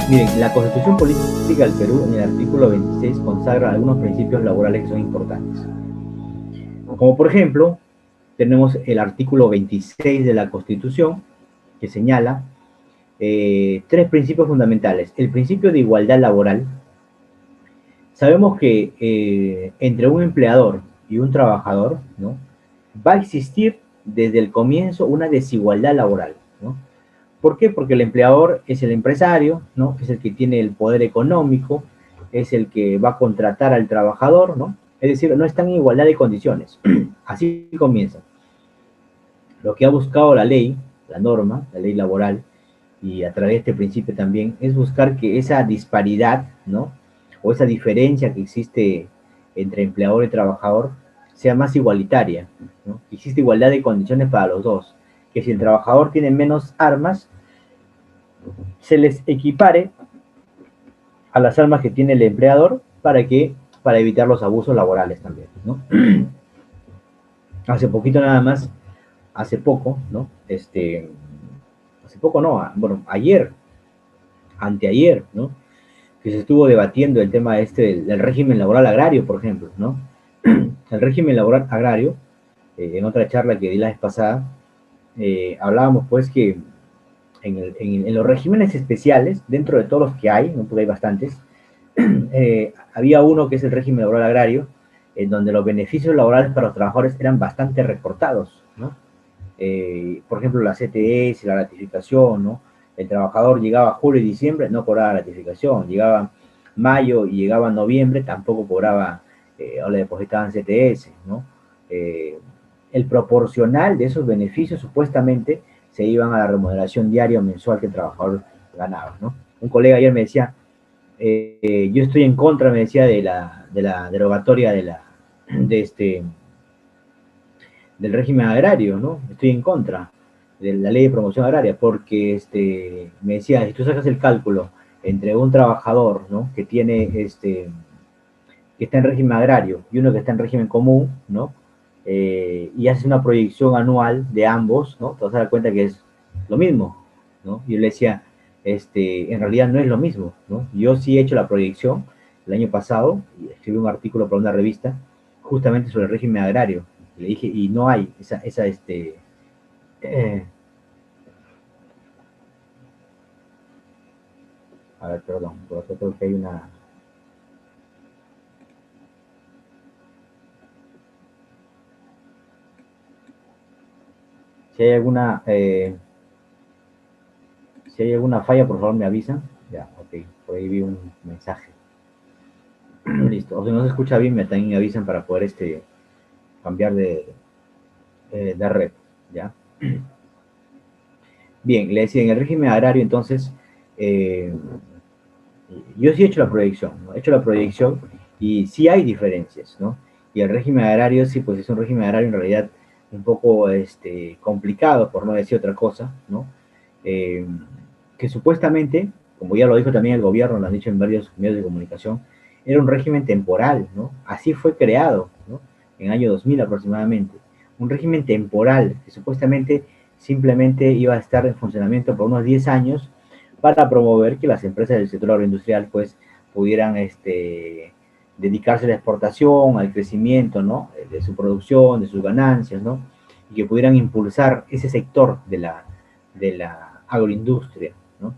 Miren, la Constitución Política del Perú en el artículo 26 consagra algunos principios laborales que son importantes. Como por ejemplo, tenemos el artículo 26 de la Constitución que señala tres principios fundamentales. El principio de igualdad laboral. Sabemos que entre un empleador y un trabajador, ¿no?, va a existir desde el comienzo una desigualdad laboral, ¿no? ¿Por qué? Porque el empleador es el empresario, ¿no? Es el que tiene el poder económico, es el que va a contratar al trabajador, ¿no? Es decir, no están en igualdad de condiciones. Así comienza. Lo que ha buscado la ley, la norma, la ley laboral, y a través de este principio también, es buscar que esa disparidad, ¿no?, o esa diferencia que existe entre empleador y trabajador sea más igualitaria, ¿no? Que existe igualdad de condiciones para los dos, que si el trabajador tiene menos armas, se les equipare a las armas que tiene el empleador para evitar los abusos laborales también, ¿no? Hace poquito nada más, hace poco, ¿no? Hace poco no, bueno, ayer, anteayer, ¿no?, que se estuvo debatiendo el tema del régimen laboral agrario, por ejemplo, ¿no? El régimen laboral agrario, en otra charla que di la vez pasada, hablábamos pues que en los regímenes especiales, dentro de todos los que hay, ¿no?, porque hay bastantes, había uno que es el régimen laboral agrario, en donde los beneficios laborales para los trabajadores eran bastante recortados, ¿no? Por ejemplo, la CTS, la gratificación, ¿no? El trabajador llegaba a julio y diciembre, no cobraba gratificación, llegaba mayo y llegaba noviembre, tampoco cobraba, o le depositaban CTS, ¿no? El proporcional de esos beneficios supuestamente se iban a la remuneración diaria o mensual que el trabajador ganaba, ¿no? Un colega ayer me decía, yo estoy en contra, me decía, de la derogatoria de del régimen agrario, ¿no? Estoy en contra de la ley de promoción agraria, porque me decía, si tú sacas el cálculo entre un trabajador, ¿no?, que tiene que está en régimen agrario y uno que está en régimen común, ¿no?, y haces una proyección anual de ambos, ¿no?, te vas a dar cuenta que es lo mismo, ¿no? Y yo le decía, en realidad no es lo mismo, ¿no? Yo sí he hecho la proyección el año pasado, y escribí un artículo para una revista, justamente sobre el régimen agrario. Y le dije, y no hay eh, a ver, perdón, por acá creo que hay una, si hay alguna, si hay alguna falla, por favor me avisan. Ya, ok, por ahí vi un mensaje. Listo, o si no se escucha bien, también me avisan para poder cambiar de red, ¿ya? Bien, le decía, en el régimen agrario, entonces, eh, yo sí he hecho la proyección, ¿no? He hecho la proyección y sí hay diferencias, ¿no? Y el régimen agrario, sí, pues es un régimen agrario en realidad un poco complicado, por no decir otra cosa, ¿no? Eh, que supuestamente, como ya lo dijo también el gobierno, lo han dicho en varios medios de comunicación, era un régimen temporal, ¿no? Así fue creado, ¿no?, en el año 2000 aproximadamente. Un régimen temporal que supuestamente simplemente iba a estar en funcionamiento por unos 10 años para promover que las empresas del sector agroindustrial pues pudieran dedicarse a la exportación, al crecimiento, ¿no?, de su producción, de sus ganancias, ¿no?, y que pudieran impulsar ese sector de la agroindustria, ¿no?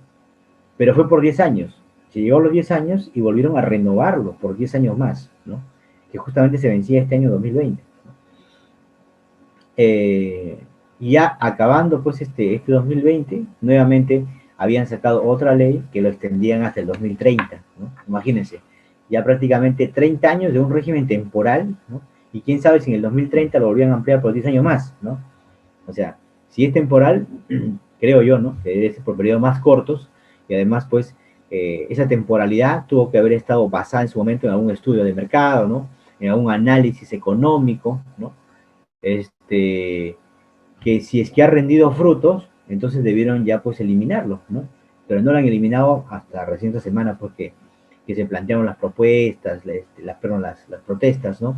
Pero fue por 10 años. Se llegó a los 10 años y volvieron a renovarlo por 10 años más, ¿no?, que justamente se vencía este año 2020. ¿No? Y ya acabando pues este 2020, nuevamente habían sacado otra ley que lo extendían hasta el 2030, ¿no? Imagínense, ya prácticamente 30 años de un régimen temporal, ¿no? Y quién sabe si en el 2030 lo volvían a ampliar por 10 años más, ¿no? O sea, si es temporal, creo yo, ¿no?, que debe ser por periodos más cortos, y además, pues, esa temporalidad tuvo que haber estado basada en su momento en algún estudio de mercado, ¿no?, en algún análisis económico, ¿no?, que si es que ha rendido frutos, entonces debieron ya pues eliminarlo, ¿no? Pero no lo han eliminado hasta recientes semanas porque que se plantearon las propuestas, perdón, las protestas, ¿no?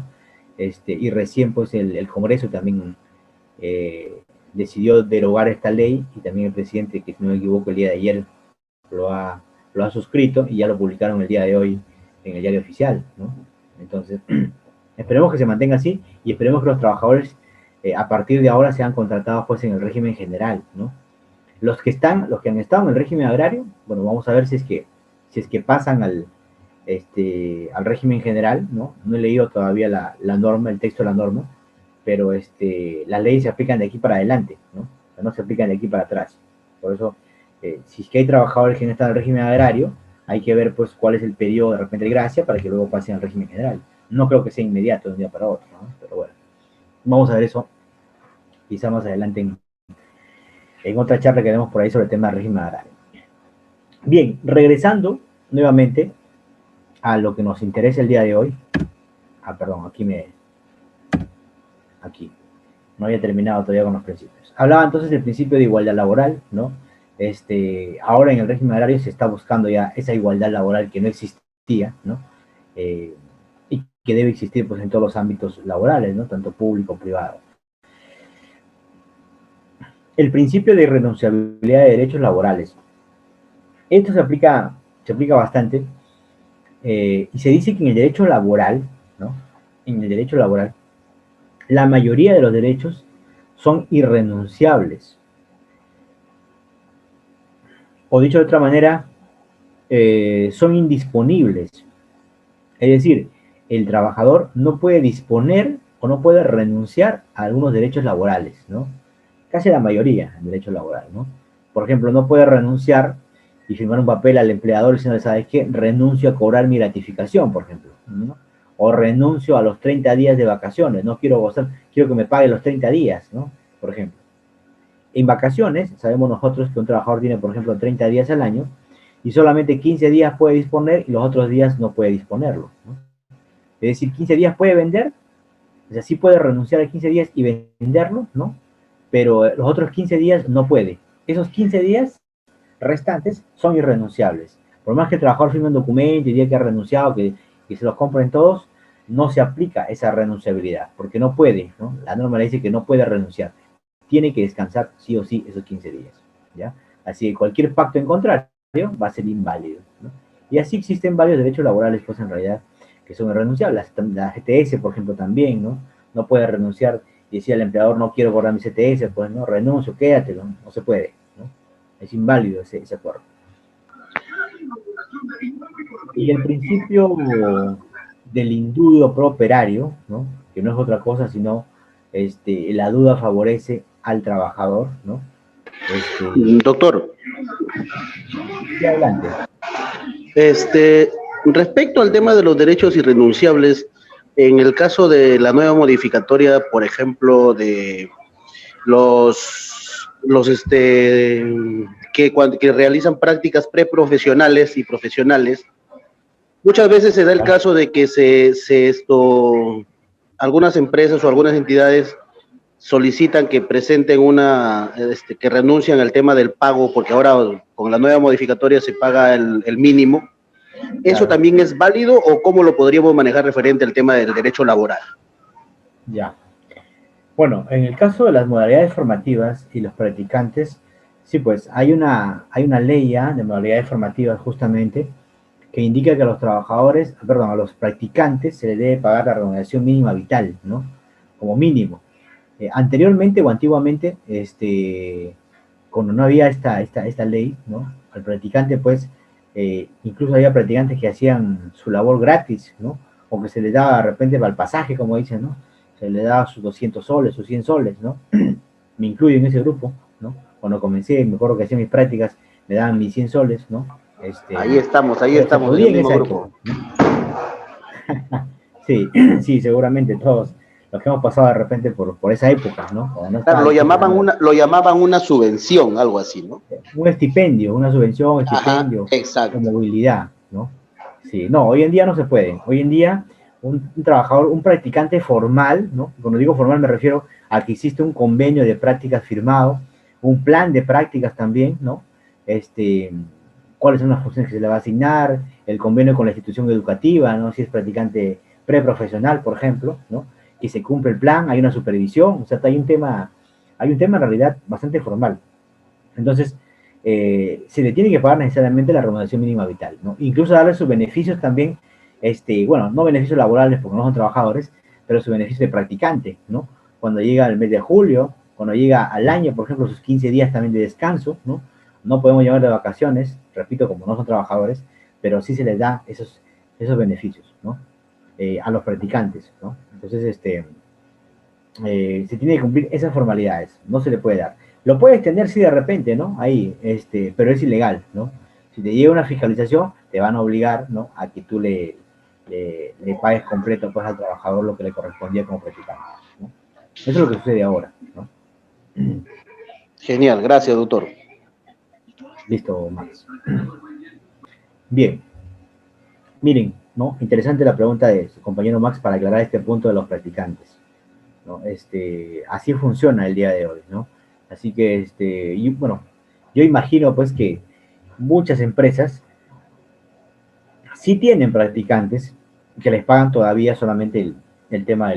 y recién pues el Congreso también decidió derogar esta ley, y también el presidente, que si no me equivoco el día de ayer lo ha, lo ha suscrito, y ya lo publicaron el día de hoy en el diario oficial, ¿no? Entonces, esperemos que se mantenga así, y esperemos que los trabajadores a partir de ahora sean contratados pues en el régimen general, ¿no? Los que han estado en el régimen agrario, bueno, vamos a ver si es que pasan al régimen general, ¿no? No he leído todavía la norma, el texto de la norma, pero las leyes se aplican de aquí para adelante, ¿no? O sea, no se aplican de aquí para atrás. Por eso, si es que hay trabajadores que no están en el régimen agrario, hay que ver pues cuál es el periodo de repente de gracia para que luego pasen al régimen general. No creo que sea inmediato de un día para otro, ¿no? Pero bueno, vamos a ver eso quizá más adelante en otra charla que demos por ahí sobre el tema del régimen agrario. Bien, regresando nuevamente a lo que nos interesa el día de hoy. Perdón, aquí. No había terminado todavía con los principios. Hablaba entonces del principio de igualdad laboral, ¿no? Ahora en el régimen agrario se está buscando ya esa igualdad laboral que no existía, ¿no? Y que debe existir pues en todos los ámbitos laborales, ¿no? Tanto público como privado. El principio de irrenunciabilidad de derechos laborales. Esto se aplica bastante, y se dice que en el derecho laboral, ¿no? En el derecho laboral, la mayoría de los derechos son irrenunciables. O dicho de otra manera, son indisponibles. Es decir, el trabajador no puede disponer o no puede renunciar a algunos derechos laborales, ¿no? Casi la mayoría del derecho laboral, ¿no? Por ejemplo, no puede renunciar y firmar un papel al empleador diciendo, ¿sabes qué? Renuncio a cobrar mi gratificación, por ejemplo, ¿no? O renuncio a los 30 días de vacaciones, no quiero gozar, quiero que me pague los 30 días, ¿no? Por ejemplo. En vacaciones, sabemos nosotros que un trabajador tiene, por ejemplo, 30 días al año, y solamente 15 días puede disponer y los otros días no puede disponerlo, ¿no? Es decir, 15 días puede vender, o sea, sí puede renunciar a 15 días y venderlo, ¿no? Pero los otros 15 días no puede. Esos 15 días restantes son irrenunciables. Por más que el trabajador firme un documento y diga que ha renunciado, que se los compren todos, no se aplica esa renunciabilidad, porque no puede, ¿no? La norma le dice que no puede renunciar. Tiene que descansar sí o sí esos 15 días, ¿ya? Así que cualquier pacto en contrario va a ser inválido, ¿no? Y así existen varios derechos laborales, pues en realidad, que son irrenunciables. La GTS, por ejemplo, también, ¿no? No puede renunciar y decir al empleador, no quiero cobrar mi CTS, pues no, renuncio, quédatelo, no se puede, ¿no? Es inválido ese acuerdo. Y el principio del indulto pro operario, ¿no? Que no es otra cosa sino la duda favorece al trabajador, ¿no? Doctor, Y adelante. Respecto al tema de los derechos irrenunciables, en el caso de la nueva modificatoria, por ejemplo, de que realizan prácticas preprofesionales y profesionales, muchas veces se da el caso de que algunas empresas o algunas entidades solicitan que presenten que renuncian al tema del pago, porque ahora con la nueva modificatoria se paga el mínimo. ¿Eso también es válido o cómo lo podríamos manejar referente al tema del derecho laboral? Ya. Bueno, en el caso de las modalidades formativas y los practicantes, sí, pues hay una ley ya de modalidades formativas justamente que indica que a los trabajadores, perdón, a los practicantes se les debe pagar la remuneración mínima vital, ¿no? Como mínimo. Anteriormente o antiguamente, cuando no había esta ley, ¿no? Al practicante, pues, incluso había practicantes que hacían su labor gratis, ¿no? O que se les daba de repente para el pasaje, como dicen, ¿no? Se les daba sus 200 soles, sus 100 soles, ¿no? Me incluyo en ese grupo, ¿no? Cuando comencé, me acuerdo que hacía mis prácticas, me daban mis 100 soles, ¿no? Ahí estamos en el mismo grupo. Sí, sí, seguramente todos los que hemos pasado de repente por esa época, ¿no? No claro, lo llamaban una subvención, algo así, ¿no? Un estipendio, una subvención, un estipendio, exacto. o movilidad, ¿no? Sí, no, hoy en día no se puede. Hoy en día un trabajador, un practicante formal, ¿no? Cuando digo formal me refiero a que existe un convenio de prácticas firmado, un plan de prácticas también, ¿no? Cuáles son las funciones que se le va a asignar, el convenio con la institución educativa, ¿no? Si es practicante preprofesional, por ejemplo, ¿no? que se cumple el plan, hay una supervisión, o sea, hay un tema en realidad bastante formal. Entonces, se le tiene que pagar necesariamente la remuneración mínima vital, ¿no? Incluso darle sus beneficios también, bueno, no beneficios laborales porque no son trabajadores, pero sus beneficios de practicante, ¿no? Cuando llega el mes de julio, cuando llega al año, por ejemplo, sus 15 días también de descanso, ¿no? No podemos llamar de vacaciones, repito, como no son trabajadores, pero sí se les da esos beneficios, ¿no? A los practicantes, ¿no? Entonces, se tiene que cumplir esas formalidades, no se le puede dar. Lo puedes tener, sí, de repente, ¿no? Ahí, pero es ilegal, ¿no? Si te llega una fiscalización, te van a obligar, ¿no? A que tú le pagues completo, pues, al trabajador lo que le correspondía como practicante, ¿no? Eso es lo que sucede ahora, ¿no? Genial, gracias, doctor. Listo, Max. Bien. Miren, ¿no? Interesante la pregunta de su compañero Max para aclarar este punto de los practicantes, ¿no? Así funciona el día de hoy, ¿no? Así que, bueno, yo imagino pues que muchas empresas sí tienen practicantes que les pagan todavía solamente el tema de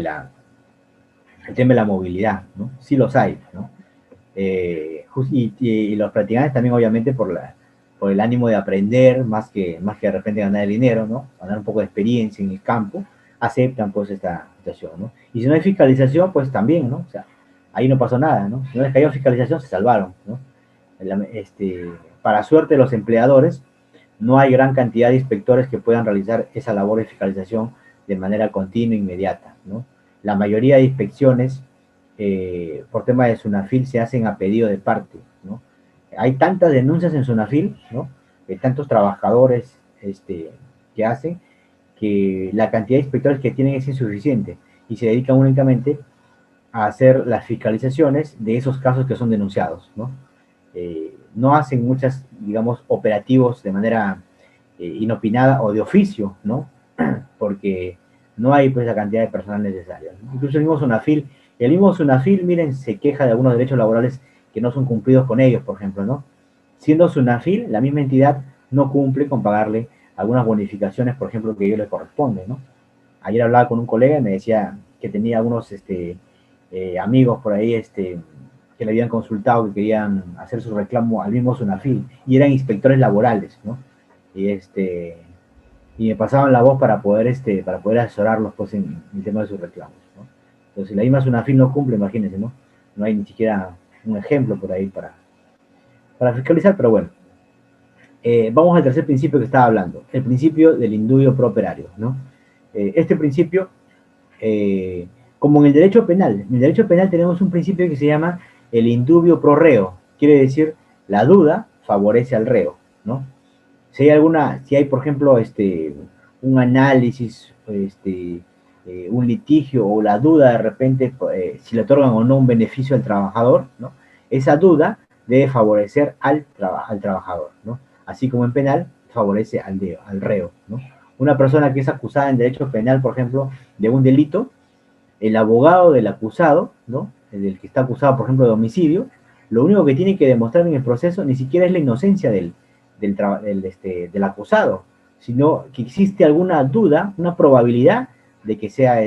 la movilidad, ¿no? Sí los hay, ¿no? Y los practicantes también obviamente por el ánimo de aprender, más que de repente ganar el dinero, ¿no? Ganar un poco de experiencia en el campo, aceptan pues esta situación, ¿no? Y si no hay fiscalización, pues también, ¿no? O sea, ahí no pasó nada, ¿no? Si no les cayó fiscalización, se salvaron, ¿no? Para suerte de los empleadores, no hay gran cantidad de inspectores que puedan realizar esa labor de fiscalización de manera continua e inmediata, ¿no? La mayoría de inspecciones por tema de Sunafil se hacen a pedido de parte, ¿no? Hay tantas denuncias en Sunafil, ¿no? De tantos trabajadores que hacen, que la cantidad de inspectores que tienen es insuficiente y se dedican únicamente a hacer las fiscalizaciones de esos casos que son denunciados, ¿no? No hacen muchas, digamos, operativos de manera inopinada o de oficio, ¿no? Porque no hay pues la cantidad de personal necesaria, ¿no? Incluso el mismo Sunafil, miren, se queja de algunos derechos laborales que no son cumplidos con ellos, por ejemplo, ¿no? Siendo Sunafil, la misma entidad no cumple con pagarle algunas bonificaciones, por ejemplo, que a ellos les corresponde, ¿no? Ayer hablaba con un colega y me decía que tenía algunos amigos por ahí que le habían consultado, que querían hacer su reclamo al mismo Sunafil, y eran inspectores laborales, ¿no? Y me pasaban la voz para poder asesorarlos pues, en el tema de sus reclamos, ¿no? Entonces, si la misma Sunafil no cumple, imagínense, ¿no? No hay ni siquiera un ejemplo por ahí para fiscalizar, pero bueno. Vamos al tercer principio que estaba hablando, el principio del indubio pro operario, ¿no? Este principio, como en el derecho penal tenemos un principio que se llama el indubio pro reo, quiere decir la duda favorece al reo, ¿no? Si hay, por ejemplo, un análisis, un litigio o la duda de repente, si le otorgan o no un beneficio al trabajador, ¿no? Esa duda debe favorecer al trabajador, ¿no? Así como en penal, favorece al reo, ¿no? Una persona que es acusada en derecho penal, por ejemplo, de un delito, el abogado del acusado, ¿no? Del que está acusado, por ejemplo, de homicidio, lo único que tiene que demostrar en el proceso ni siquiera es la inocencia del acusado, sino que existe alguna duda, una probabilidad de que sea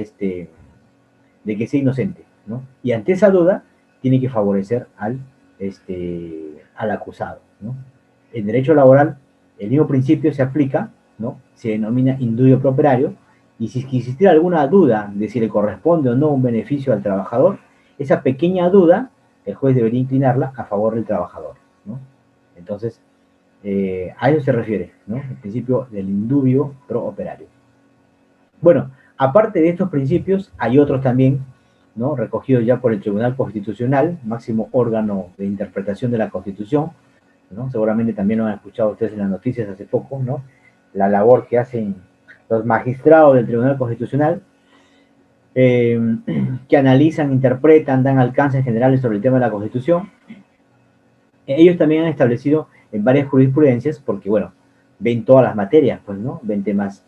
inocente, ¿no? Y ante esa duda tiene que favorecer al acusado, ¿no? En derecho laboral el mismo principio se aplica, ¿no? Se denomina indubio pro operario, y si existiera alguna duda de si le corresponde o no un beneficio al trabajador, esa pequeña duda el juez debería inclinarla a favor del trabajador, ¿no? Entonces, a eso se refiere, ¿no? El principio del indubio pro operario. Bueno, aparte de estos principios, hay otros también, ¿no? Recogidos ya por el Tribunal Constitucional, máximo órgano de interpretación de la Constitución, ¿no? Seguramente también lo han escuchado ustedes en las noticias hace poco, ¿no? La labor que hacen los magistrados del Tribunal Constitucional, que analizan, interpretan, dan alcances generales sobre el tema de la Constitución. Ellos también han establecido en varias jurisprudencias, porque, bueno, ven todas las materias, pues, ¿no? Ven temas,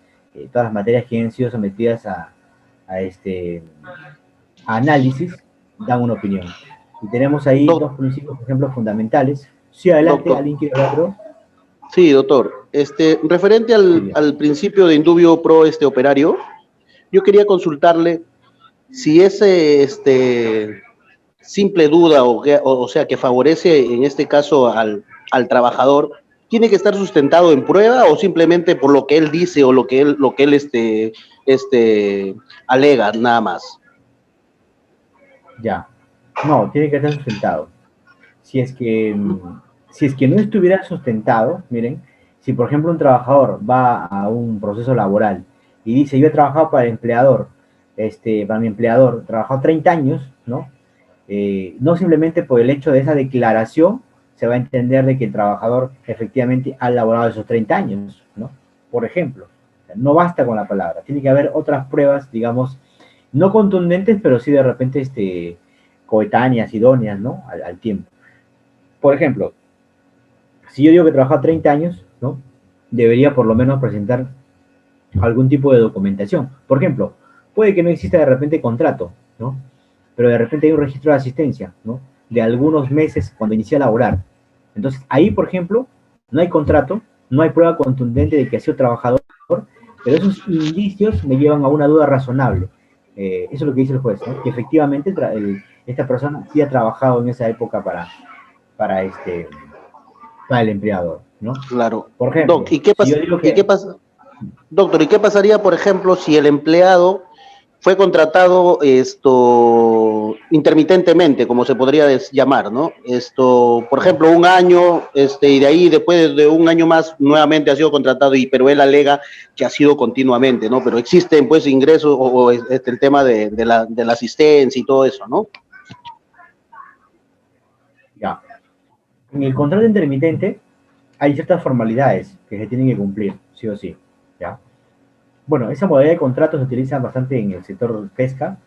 todas las materias que han sido sometidas a análisis, dan una opinión. Y tenemos ahí dos principios, por ejemplo, fundamentales. Sí, adelante, Doctor. ¿alguien quiere hablar? Sí, doctor. Referente al principio de indubio pro operario, yo quería consultarle si ese simple duda o sea que favorece en este caso al trabajador, tiene que estar sustentado en prueba o simplemente por lo que él dice o lo que él alega nada más. Ya. No, tiene que estar sustentado. Si es que, si es que no estuviera sustentado, miren, si por ejemplo un trabajador va a un proceso laboral y dice, yo he trabajado para el empleador, para mi empleador, he trabajado 30 años, ¿no? No simplemente por el hecho de esa declaración se va a entender de que el trabajador efectivamente ha laborado esos 30 años, ¿no? Por ejemplo, no basta con la palabra, tiene que haber otras pruebas, digamos, no contundentes, pero sí de repente coetáneas, idóneas, ¿no? Al tiempo. Por ejemplo, si yo digo que he trabajado 30 años, ¿no? Debería por lo menos presentar algún tipo de documentación. Por ejemplo, puede que no exista de repente contrato, ¿no? Pero de repente hay un registro de asistencia, ¿no? De algunos meses cuando inicié a laborar. Entonces, ahí, por ejemplo, no hay contrato, no hay prueba contundente de que ha sido trabajador, pero esos indicios me llevan a una duda razonable. Eso es lo que dice el juez, ¿no? Que efectivamente esta persona sí ha trabajado en esa época para, para el empleador, ¿no? Claro. Por Doc, ejemplo, si yo digo ¿y qué que, pasa? Doctor, ¿y qué pasaría, por ejemplo, si el empleado fue contratado intermitentemente, como se podría llamar, ¿no? Por ejemplo, un año, y de ahí después de un año más nuevamente ha sido contratado, pero él alega que ha sido continuamente, ¿no? Pero existen pues ingresos o el tema de la asistencia y todo eso, ¿no? ya, en el contrato intermitente hay ciertas formalidades que se tienen que cumplir, sí o sí, ¿ya? Bueno, esa modalidad de contrato se utiliza bastante en el sector pesca,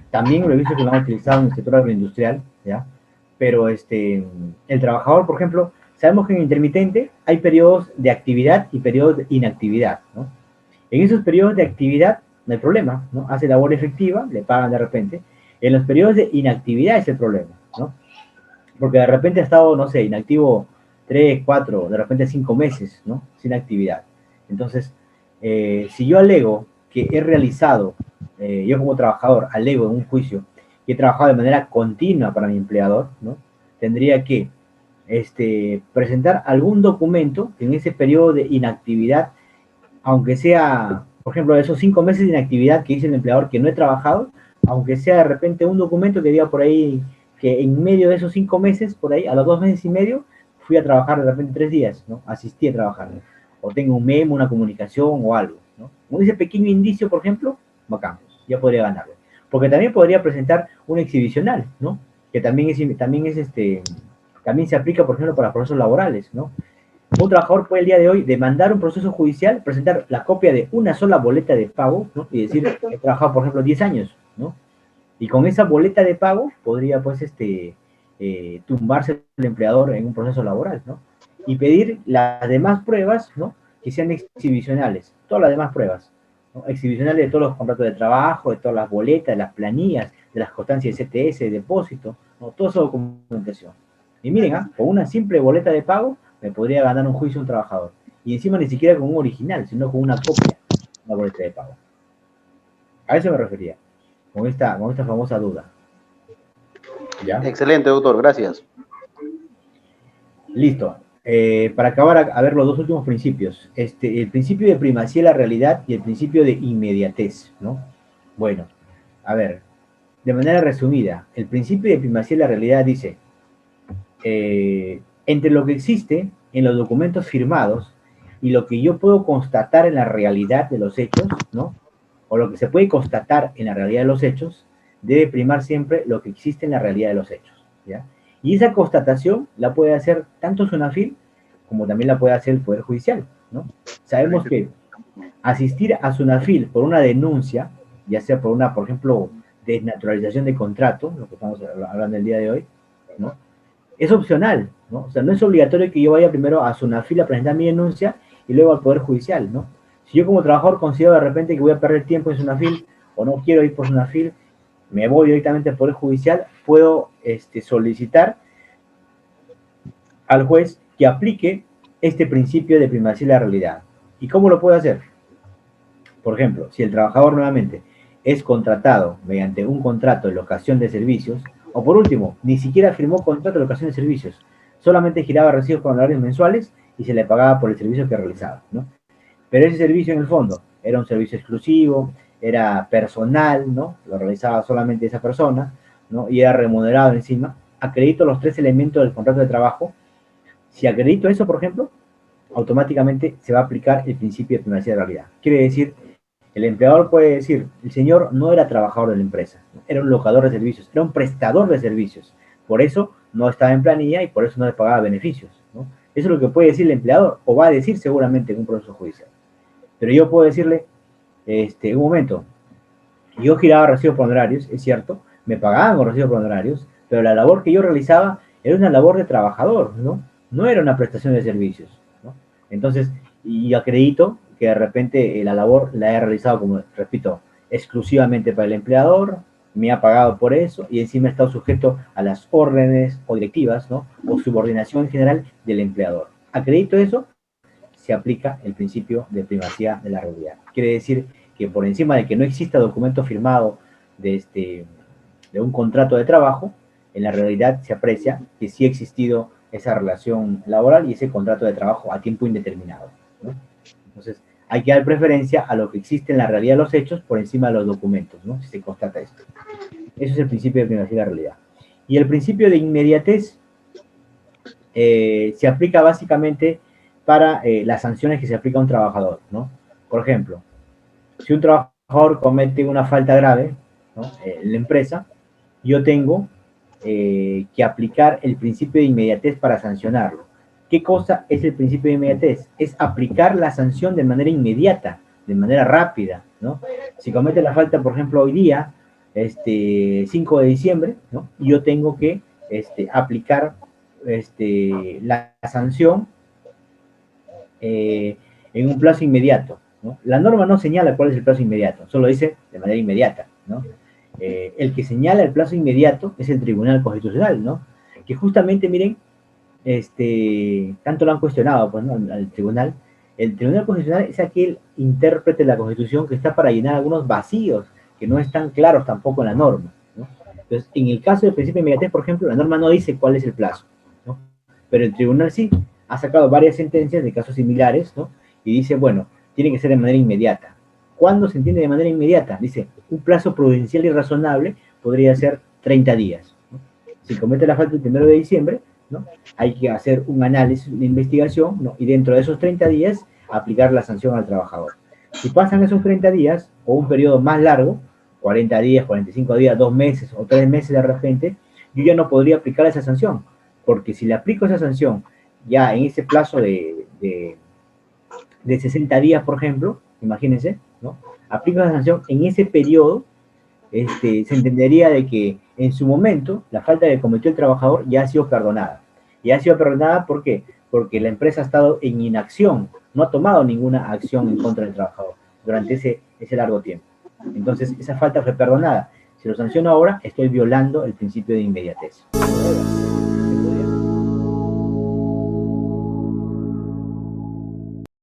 también lo he visto que lo han utilizado en el sector agroindustrial, ¿ya? Pero el trabajador, por ejemplo, sabemos que en intermitente hay periodos de actividad y periodos de inactividad, ¿no? En esos periodos de actividad no hay problema, ¿no? Hace labor efectiva, le pagan de repente. En los periodos de inactividad es el problema, ¿no? Porque de repente ha estado, no sé, inactivo 3, 4, de repente 5 meses, ¿no? Sin actividad. Entonces, si yo alego que he realizado, yo como trabajador alego en un juicio que he trabajado de manera continua para mi empleador, ¿no? Tendría que presentar algún documento que en ese periodo de inactividad, aunque sea, por ejemplo, esos 5 meses de inactividad que dice el empleador que no he trabajado, aunque sea de repente un documento que diga por ahí que en medio de esos 5 meses, por ahí, a los 2 meses y medio, fui a trabajar de repente 3 días, ¿no? Asistí a trabajar, ¿no? O tengo un memo, una comunicación o algo, ¿no? Con ese pequeño indicio, por ejemplo, bacán, ya podría ganarlo. Porque también podría presentar un exhibicional, ¿no? Que también se aplica, por ejemplo, para procesos laborales, ¿no? Un trabajador puede el día de hoy demandar un proceso judicial, presentar la copia de una sola boleta de pago, ¿no? Y decir, he trabajado, por ejemplo, 10 años, ¿no? Y con esa boleta de pago podría, pues, tumbarse el empleador en un proceso laboral, ¿no? Y pedir las demás pruebas, ¿no? Que sean exhibicionales, todas las demás pruebas, ¿no? Exhibicionales de todos los contratos de trabajo, de todas las boletas, de las planillas, de las constancias de CTS, de depósito, ¿no? Toda esa documentación. Y miren, con una simple boleta de pago me podría ganar un juicio un trabajador. Y encima ni siquiera con un original, sino con una copia de la boleta de pago. A eso me refería, con esta famosa duda. ¿Ya? Excelente, doctor, gracias. Listo. Para acabar a ver los dos últimos principios. El principio de primacía de la realidad y el principio de inmediatez, ¿no? Bueno, a ver, de manera resumida, el principio de primacía de la realidad dice, entre lo que existe en los documentos firmados y lo que yo puedo constatar en la realidad de los hechos, ¿no? O lo que se puede constatar en la realidad de los hechos, debe primar siempre lo que existe en la realidad de los hechos, ¿ya? Y esa constatación la puede hacer tanto SUNAFIL como también la puede hacer el Poder Judicial, ¿no? Sabemos que asistir a SUNAFIL por una denuncia, ya sea por una, por ejemplo, desnaturalización de contrato, lo que estamos hablando el día de hoy, ¿no? Es opcional, ¿no? O sea, no es obligatorio que yo vaya primero a SUNAFIL a presentar mi denuncia y luego al Poder Judicial, ¿no? Si yo como trabajador considero de repente que voy a perder tiempo en SUNAFIL o no quiero ir por SUNAFIL, me voy directamente al Poder Judicial, puedo solicitar al juez que aplique este principio de primacía de la realidad. ¿Y cómo lo puedo hacer? Por ejemplo, si el trabajador nuevamente es contratado mediante un contrato de locación de servicios, o por último, ni siquiera firmó contrato de locación de servicios, solamente giraba recibos por honorarios mensuales y se le pagaba por el servicio que realizaba, ¿no? Pero ese servicio en el fondo era un servicio exclusivo, era personal, ¿no? Lo realizaba solamente esa persona, ¿no? Y era remunerado encima. Acredito los tres elementos del contrato de trabajo. Si acredito eso, por ejemplo, automáticamente se va a aplicar el principio de primacía de realidad. Quiere decir, el empleador puede decir, el señor no era trabajador de la empresa, era un locador de servicios, era un prestador de servicios. Por eso no estaba en planilla y por eso no le pagaba beneficios, ¿no? Eso es lo que puede decir el empleador, o va a decir seguramente en un proceso judicial. Pero yo puedo decirle, un momento, yo giraba recibos por honorarios, es cierto, me pagaban con recibos por honorarios, pero la labor que yo realizaba era una labor de trabajador, ¿no? No era una prestación de servicios, ¿no? Entonces, y acredito que de repente la labor la he realizado, como repito, exclusivamente para el empleador, me ha pagado por eso y encima he estado sujeto a las órdenes o directivas, ¿no? O subordinación en general del empleador. Acredito eso, se aplica el principio de primacía de la realidad. Quiere decir que por encima de que no exista documento firmado de un contrato de trabajo, en la realidad se aprecia que sí ha existido esa relación laboral y ese contrato de trabajo a tiempo indeterminado, ¿no? Entonces, hay que dar preferencia a lo que existe en la realidad de los hechos por encima de los documentos, ¿no? Si se constata esto. Eso es el principio de primacía de la realidad. Y el principio de inmediatez se aplica básicamente para las sanciones que se aplica a un trabajador, ¿no? Por ejemplo, si un trabajador comete una falta grave, ¿no? En la empresa, yo tengo que aplicar el principio de inmediatez para sancionarlo. ¿Qué cosa es el principio de inmediatez? Es aplicar la sanción de manera inmediata, de manera rápida, ¿no? Si comete la falta, por ejemplo, hoy día, 5 de diciembre, ¿no? Yo tengo que aplicar la sanción en un plazo inmediato, ¿no? La norma no señala cuál es el plazo inmediato, solo dice de manera inmediata, ¿no? El que señala el plazo inmediato es el Tribunal Constitucional, ¿no? Que justamente, miren, tanto lo han cuestionado, pues, ¿no? Al tribunal. El Tribunal Constitucional es aquel intérprete de la Constitución que está para llenar algunos vacíos que no están claros tampoco en la norma, ¿no? Entonces, en el caso del principio de inmediatez, por ejemplo, la norma no dice cuál es el plazo, ¿no? Pero el tribunal sí ha sacado varias sentencias de casos similares, ¿no? Y dice, bueno, tiene que ser de manera inmediata. ¿Cuándo se entiende de manera inmediata? Dice, un plazo prudencial y razonable podría ser 30 días, ¿no? Si comete la falta el 1 de diciembre, ¿no? Hay que hacer un análisis, una investigación, ¿no? Y dentro de esos 30 días aplicar la sanción al trabajador. Si pasan esos 30 días o un periodo más largo, 40 días, 45 días, 2 meses o 3 meses de repente, yo ya no podría aplicar esa sanción, porque si le aplico esa sanción ya en ese plazo de 60 días, por ejemplo, imagínense, ¿no? Aplico la sanción en ese periodo, se entendería de que en su momento la falta que cometió el trabajador ya ha sido perdonada. Y ha sido perdonada, ¿por qué? Porque la empresa ha estado en inacción, no ha tomado ninguna acción en contra del trabajador durante ese largo tiempo. Entonces, esa falta fue perdonada. Si lo sanciono ahora, estoy violando el principio de inmediatez.